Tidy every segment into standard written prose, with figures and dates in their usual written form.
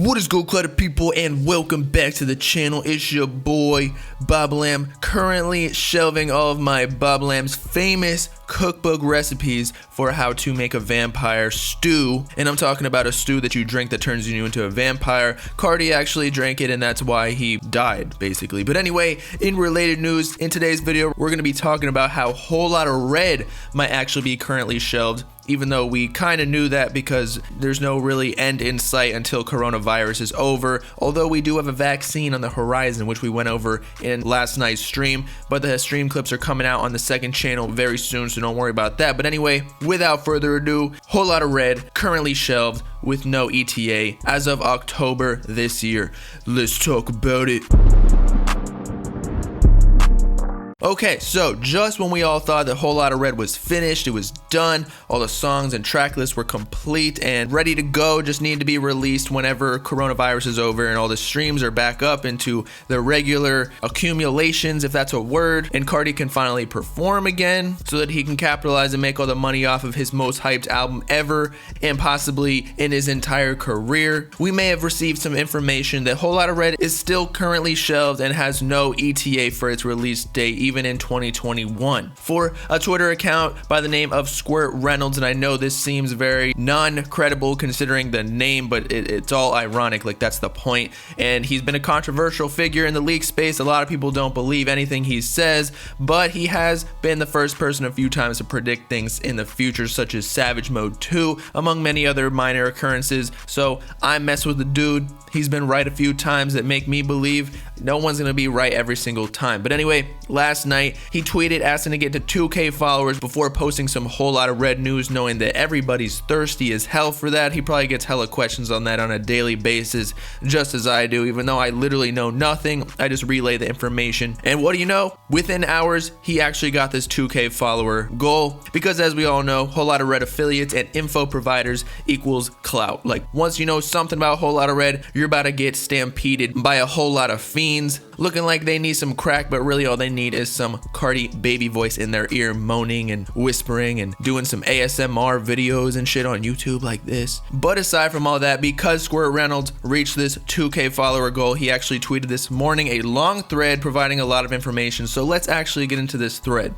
What is good, clutter people, and welcome back to the channel. It's your boy Bobbalam, currently shelving all of my Bobbalam's famous cookbook recipes for how to make a vampire stew. And I'm talking about a stew that you drink that turns you into a vampire. Carti actually drank it, and that's why he died, basically. But anyway, in related news, in today's video, we're going to be talking about how Whole Lotta Red might actually be currently shelved, even though we kind of knew that because there's no really end in sight until coronavirus is over. Although we do have a vaccine on the horizon, which we went over in last night's stream, but the stream clips are coming out on the second channel very soon, so don't worry about that. But anyway, without further ado, Whole Lotta Red currently shelved with no ETA as of October this year. Let's talk about it. Okay, so just when we all thought that Whole Lotta Red was finished, it was done, all the songs and track lists were complete and ready to go, just need to be released whenever coronavirus is over and all the streams are back up into the regular accumulations, if that's a word, and Carti can finally perform again so that he can capitalize and make all the money off of his most hyped album ever and possibly in his entire career. We may have received some information that Whole Lotta Red is still currently shelved and has no ETA for its release date, even in 2021. For a Twitter account by the name of Squirt Reynolds, and I know this seems very non-credible considering the name, but it's all ironic, like that's the point. And he's been a controversial figure in the leak space. A lot of people don't believe anything he says, but he has been the first person a few times to predict things in the future, such as Savage Mode 2, among many other minor occurrences. So I mess with the dude. He's been right a few times that make me believe no one's gonna be right every single time. But anyway, last night he tweeted asking to get to 2K followers before posting some Whole Lotta Red news, knowing that everybody's thirsty as hell for that. He probably gets hella questions on that on a daily basis, just as I do, even though I literally know nothing. I just relay the information. And what do you know? Within hours, he actually got this 2K follower goal, because as we all know, Whole Lotta Red affiliates and info providers equals clout. Like, once you know something about Whole Lotta Red, you're about to get stampeded by a whole lot of fiends looking like they need some crack, but really all they need is some Carti baby voice in their ear, moaning and whispering and doing some ASMR videos and shit on YouTube like this. But aside from all that, because Squirt Reynolds reached this 2K follower goal, he actually tweeted this morning a long thread providing a lot of information. So let's actually get into this thread,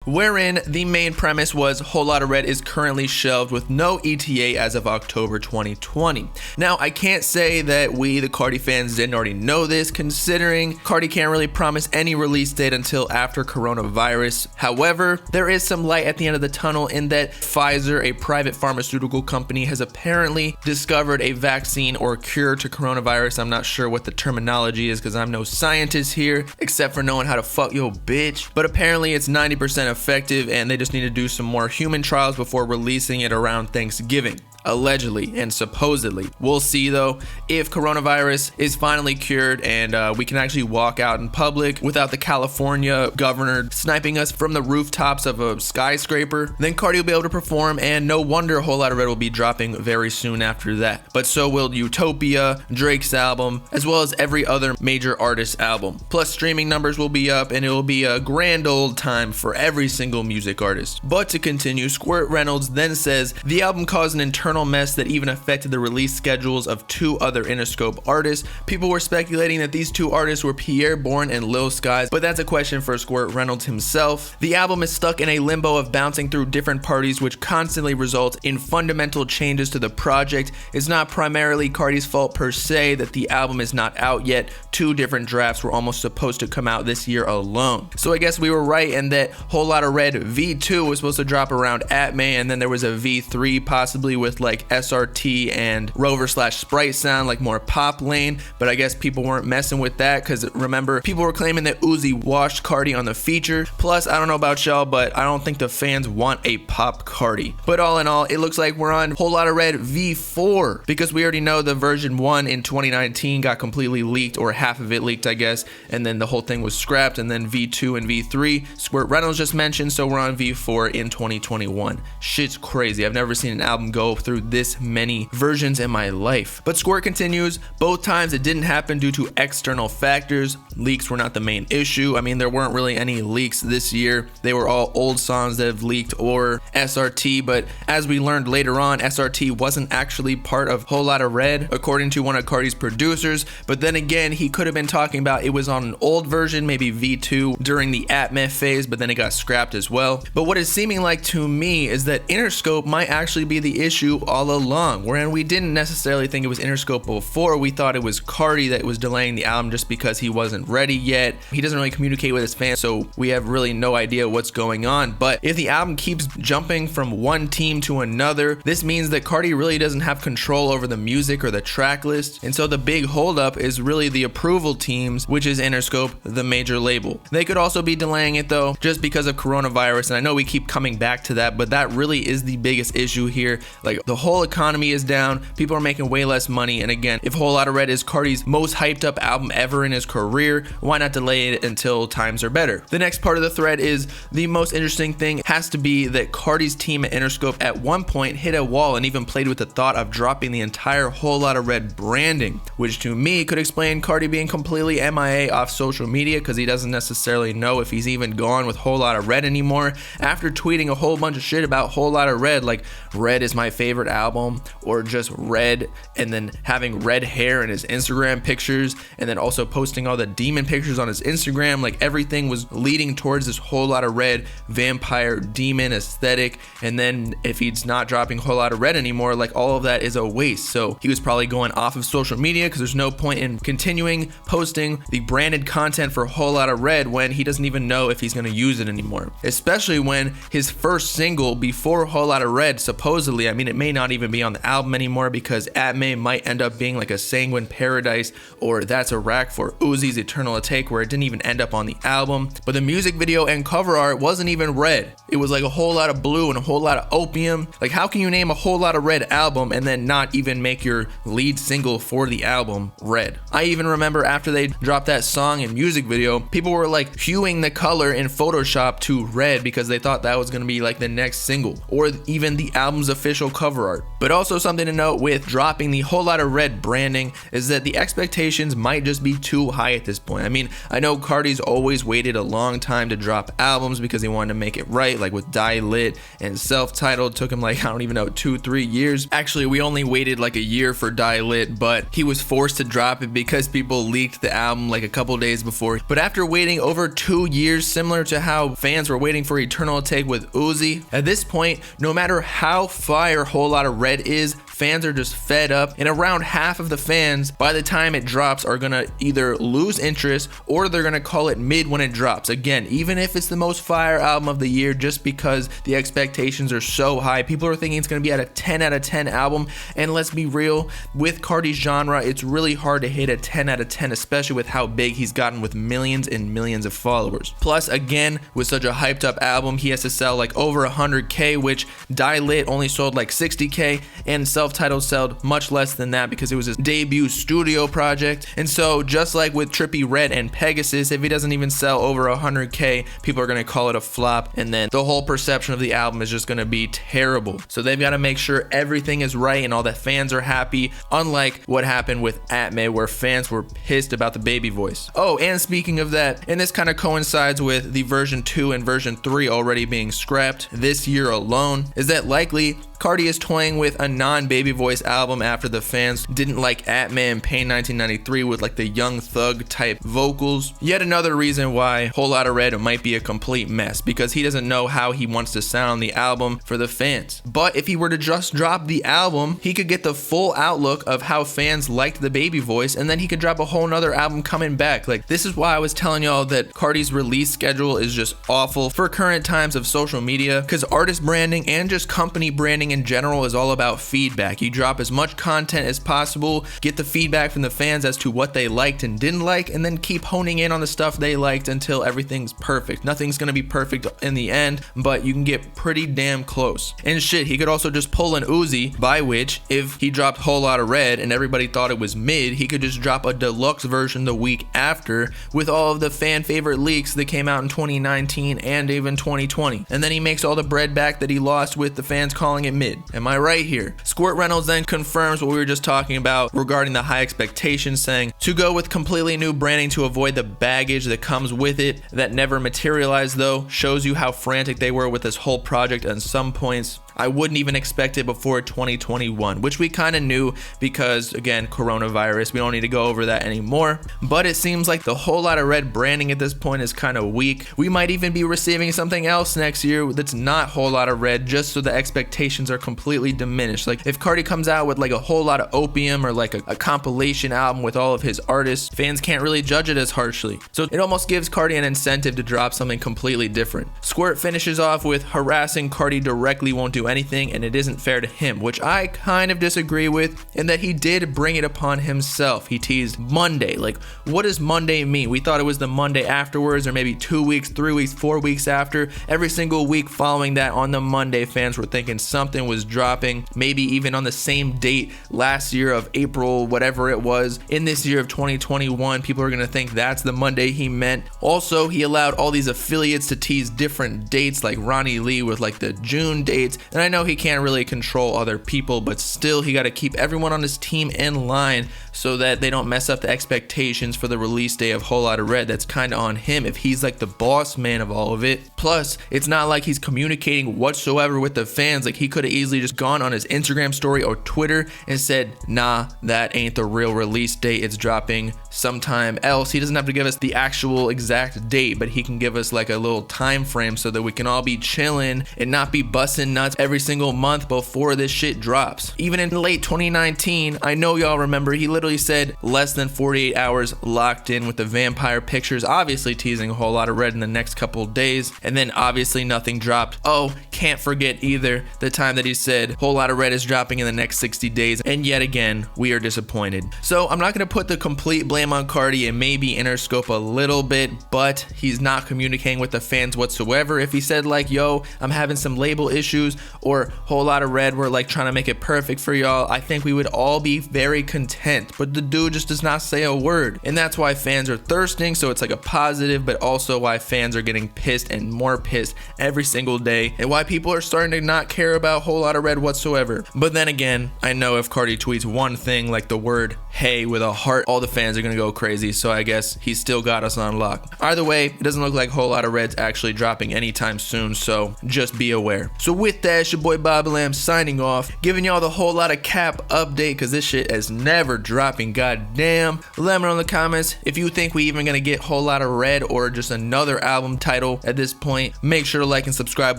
wherein the main premise was Whole Lotta Red is currently shelved with no ETA as of October 2020. Now, I can't say that we, the Carti fans, didn't already know this, considering Carti can't really promise any release date until after coronavirus. However, there is some light at the end of the tunnel in that Pfizer, a private pharmaceutical company, has apparently discovered a vaccine or cure to coronavirus. I'm not sure what the terminology is because I'm no scientist here, except for knowing how to fuck your bitch. But apparently it's 90% effective, and they just need to do some more human trials before releasing it around Thanksgiving. Allegedly and supposedly. We'll see though. If coronavirus is finally cured and we can actually walk out in public without the California governor sniping us from the rooftops of a skyscraper, then Carti will be able to perform, and no wonder Whole Lotta Red will be dropping very soon after that. But so will Utopia, Drake's album, as well as every other major artist's album. Plus streaming numbers will be up, and it will be a grand old time for every single music artist. But to continue, Squirt Reynolds then says the album caused an internal mess that even affected the release schedules of two other Interscope artists. People were speculating that these two artists were Pierre Bourne and Lil Skies, but that's a question for Squirt Reynolds himself. The album is stuck in a limbo of bouncing through different parties, which constantly results in fundamental changes to the project. It's not primarily Carti's fault per se that the album is not out yet. Two different drafts were almost supposed to come out this year alone. So I guess we were right in that Whole Lotta Red V2 was supposed to drop around at May, and then there was a V3 possibly with like SRT and Rover/Sprite sound, like more pop lane, but I guess people weren't messing with that because remember, people were claiming that Uzi washed Carti on the feature. Plus, I don't know about y'all, but I don't think the fans want a pop Carti. But all in all, it looks like we're on Whole Lotta Red V4 because we already know the version 1 in 2019 got completely leaked, or half of it leaked, I guess, and then the whole thing was scrapped. And then V2 and V3 Squirt Reynolds just mentioned, so we're on V4 in 2021. Shit's crazy. I've never seen an album go through this many versions in my life. But Squirt continues, both times it didn't happen due to external factors. Leaks were not the main issue. I mean, there weren't really any leaks this year. They were all old songs that have leaked or SRT, but as we learned later on, SRT wasn't actually part of Whole Lotta Red, according to one of Carti's producers. But then again, he could have been talking about it was on an old version, maybe V2 during the Atmeh phase, but then it got scrapped as well. But what it's seeming like to me is that Interscope might actually be the issue all along, wherein we didn't necessarily think it was Interscope before. We thought it was Carti that was delaying the album just because he wasn't ready yet. He doesn't really communicate with his fans, so we have really no idea what's going on. But if the album keeps jumping from one team to another, this means that Carti really doesn't have control over the music or the track list. And so the big holdup is really the approval teams, which is Interscope, the major label. They could also be delaying it though, just because of coronavirus. And I know we keep coming back to that, but that really is the biggest issue here. Like, the whole economy is down, people are making way less money. And again, if Whole Lotta Red is Carti's most hyped up album ever in his career, why not delay it until times are better? The next part of the thread is the most interesting thing has to be that Carti's team at Interscope at one point hit a wall and even played with the thought of dropping the entire Whole Lotta Red branding, which to me could explain Carti being completely MIA off social media, because he doesn't necessarily know if he's even gone with Whole Lotta Red anymore after tweeting a whole bunch of shit about Whole Lotta Red, like Red is my favorite album, or just Red, and then having red hair in his Instagram pictures, and then also posting all the demon pictures on his Instagram. Like, everything was leading towards this Whole Lotta Red vampire demon aesthetic. And then if he's not dropping Whole Lotta Red anymore, like, all of that is a waste. So he was probably going off of social media, because there's no point in continuing posting the branded content for Whole Lotta Red when he doesn't even know if he's going to use it anymore, especially when his first single before Whole Lotta Red, supposedly, I mean, it may not even be on the album anymore, because Atmeh might end up being like a Sanguine Paradise, or That's a Rack for Uzi's Eternal Take, where it didn't even end up on the album. But the music video and cover art wasn't even red. It was like a whole lot of blue and a whole lot of opium. Like, how can you name a Whole Lotta Red album and then not even make your lead single for the album red? I even remember after they dropped that song and music video, people were like huing the color in Photoshop to red because they thought that was going to be like the next single, or even the album's official cover art. But also something to note with dropping the Whole Lotta Red branding is that the expectations might just be too high at this point. I mean, I know Carti's always waited a long time to drop albums because he wanted to make it right, like with Die Lit and Self-Titled took him like, I don't even know, 2-3 years. Actually, we only waited like a year for Die Lit, but he was forced to drop it because people leaked the album like a couple days before. But after waiting over 2 years, similar to how fans were waiting for Eternal Take with Uzi, at this point, no matter how fire Whole Lotta Red is, fans are just fed up, and around half of the fans by the time it drops are gonna either lose interest or they're gonna call it mid when it drops. Again, even if it's the most fire album of the year, just because the expectations are so high, people are thinking it's gonna be at a 10 out of 10 album. And let's be real, with Carti's genre, it's really hard to hit a 10 out of 10, especially with how big he's gotten with millions and millions of followers. Plus, again, with such a hyped up album, he has to sell like over 100K, which Die Lit only sold like 60K, and Self-Titled sold much less than that because it was his debut studio project. And so just like with Trippie Redd and Pegasus, if he doesn't even sell over 100K, people are going to call it a flop, and then the whole perception of the album is just going to be terrible. So they've got to make sure everything is right and all the fans are happy, unlike what happened with Atmeh, where fans were pissed about the baby voice. Oh, and speaking of that, and this kind of coincides with the version 2 and version 3 already being scrapped this year alone, is that likely Carti is toying with a non-baby voice album after the fans didn't like Atmeh and Pain 1993 with like the Young Thug type vocals. Yet another reason why Whole Lotta Red might be a complete mess, because he doesn't know how he wants to sound on the album for the fans. But if he were to just drop the album, he could get the full outlook of how fans liked the baby voice, and then he could drop a whole nother album coming back. Like, this is why I was telling y'all that Carti's release schedule is just awful for current times of social media, because artist branding and just company branding in general is all about feedback. feedback. You drop as much content as possible, get the feedback from the fans as to what they liked and didn't like, and then keep honing in on the stuff they liked until everything's perfect. Nothing's gonna be perfect in the end, but you can get pretty damn close. And shit, he could also just pull an Uzi, by which if he dropped Whole Lotta Red and everybody thought it was mid, he could just drop a deluxe version the week after with all of the fan favorite leaks that came out in 2019 and even 2020. And then he makes all the bread back that he lost with the fans calling it mid. Am I right here? Squirt Reynolds then confirms what we were just talking about regarding the high expectations, saying to go with completely new branding to avoid the baggage that comes with it that never materialized though, shows you how frantic they were with this whole project at some points. I wouldn't even expect it before 2021, which we kind of knew because, again, coronavirus. We don't need to go over that anymore. But it seems like the Whole Lotta Red branding at this point is kind of weak. We might even be receiving something else next year that's not Whole Lotta Red, just so the expectations are completely diminished. Like if Carti comes out with like a whole lot of opium or like a compilation album with all of his artists, fans can't really judge it as harshly. So it almost gives Carti an incentive to drop something completely different. Squirt finishes off with harassing Carti directly won't do anything and it isn't fair to him, which I kind of disagree with, in that he did bring it upon himself. He teased Monday. Like, what does Monday mean? We thought it was the Monday afterwards, or maybe 2 weeks, 3 weeks, 4 weeks after. Every single week following that on the Monday, fans were thinking something was dropping, maybe even on the same date last year of April, whatever it was. In this year of 2021, people are gonna think that's the Monday he meant. Also, he allowed all these affiliates to tease different dates, like Ronnie Lee with like the June dates. And I know he can't really control other people, but still he got to keep everyone on his team in line so that they don't mess up the expectations for the release day of Whole Lotta Red. That's kind of on him if he's like the boss man of all of it. Plus, it's not like he's communicating whatsoever with the fans. Like he could have easily just gone on his Instagram story or Twitter and said, nah, that ain't the real release date. It's dropping sometime else. He doesn't have to give us the actual exact date, but he can give us like a little time frame so that we can all be chilling and not be busting nuts every single month before this shit drops. Even in late 2019, I know y'all remember, he literally said less than 48 hours locked in with the vampire pictures, obviously teasing a Whole Lotta Red in the next couple of days, and then obviously nothing dropped. Oh, can't forget either the time that he said Whole Lotta Red is dropping in the next 60 days, and yet again, we are disappointed. So I'm not gonna put the complete blame on Carti and maybe Interscope a little bit, but he's not communicating with the fans whatsoever. If he said like, yo, I'm having some label issues, or Whole Lotta Red, we're like trying to make it perfect for y'all, I think we would all be very content. But the dude just does not say a word, and that's why fans are thirsting. So it's like a positive, but also why fans are getting pissed and more pissed every single day, and why people are starting to not care about Whole Lotta Red whatsoever. But then again, I know if Carti tweets one thing like the word hey with a heart, all the fans are gonna go crazy. So I guess he's still got us on lock. Either way, it doesn't look like Whole Lotta Red's actually dropping anytime soon, so just be aware. So with that, it's your boy Bobbalam signing off, giving y'all the Whole Lotta Cap update, because this shit is never dropping, goddamn. Let me know in the comments if you think we even gonna get Whole Lotta Red or just another album title at this point. Make sure to like and subscribe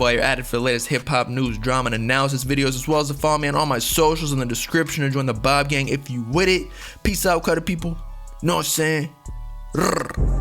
while you're at it for the latest hip-hop news, drama, and analysis videos, as well as to follow me on all my socials in the description or join the Bob Gang if you with it. Peace out, cutter people. Know what I'm saying?